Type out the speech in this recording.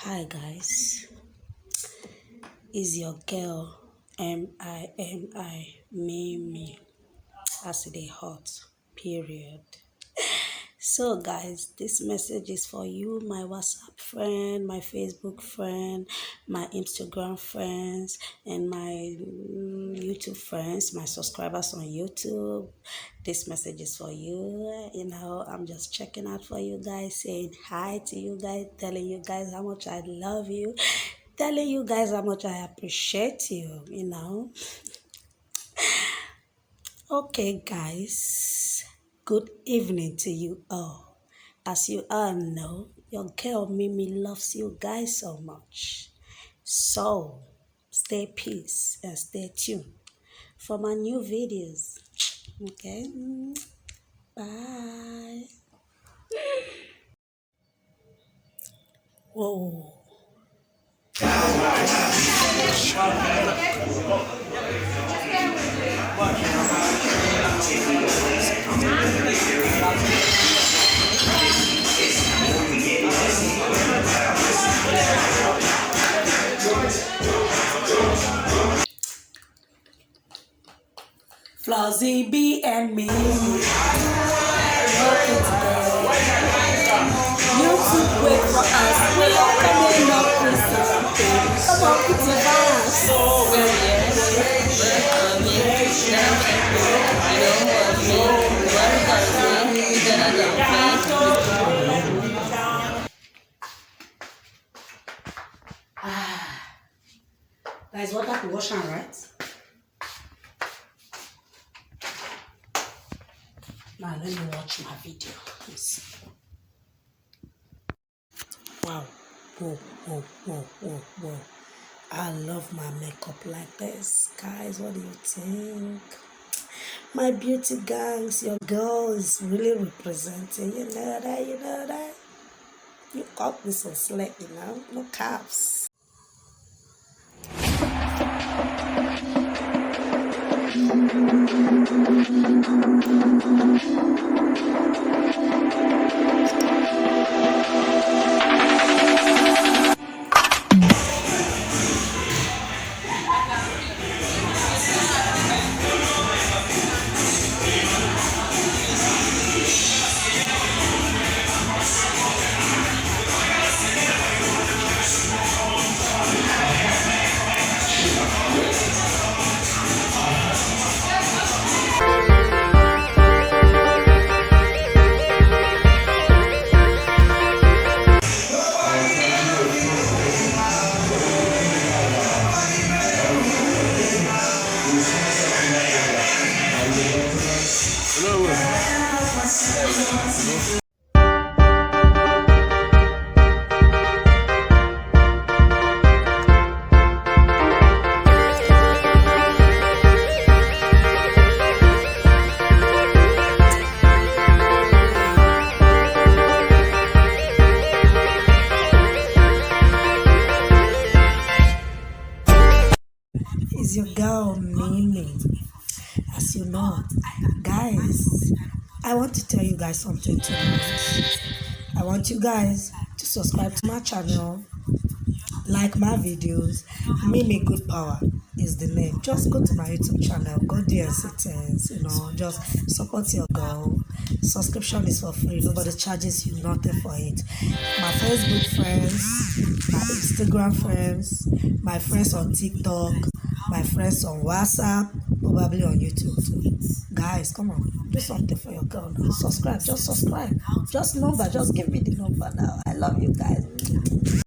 Hi guys, is your girl Mimi as they hot period. So guys, this message is for you, my WhatsApp friend, my Facebook friend, my Instagram friends, and my YouTube friends, my subscribers on YouTube. This message is for you. I'm just checking out for you guys, saying hi to you guys, telling you guys how much I love you, telling you guys how much I appreciate you. Okay, guys, good evening to you all. As you all know, your girl Mimi loves you guys so much. So, stay peace and stay tuned for my new videos. Okay, bye. Whoa. Flossie B and me working together. YouTube wait for us. We are coming up with something. Come on, put your hands. Guys, what happened? Wash hand, right? Now let me watch my video. Please. Wow. Whoa. I love my makeup like this. Guys, what do you think? My beauty gangs, your girl is really representing. You know that? You got me so slick, no caps. Is your girl Mimi? As you know, guys, I want to tell you guys something tonight. I want you guys to subscribe to my channel, like my videos. Mimi Good Power is the name. Just go to my YouTube channel, go there, settings, just support your girl. Subscription is for free, nobody charges you nothing for it. My Facebook friends, my Instagram friends, my friends on TikTok, my friends on WhatsApp, probably on YouTube too. Guys, come on, do something for your girl now. Subscribe, just subscribe. Just give me the number now. I love you guys.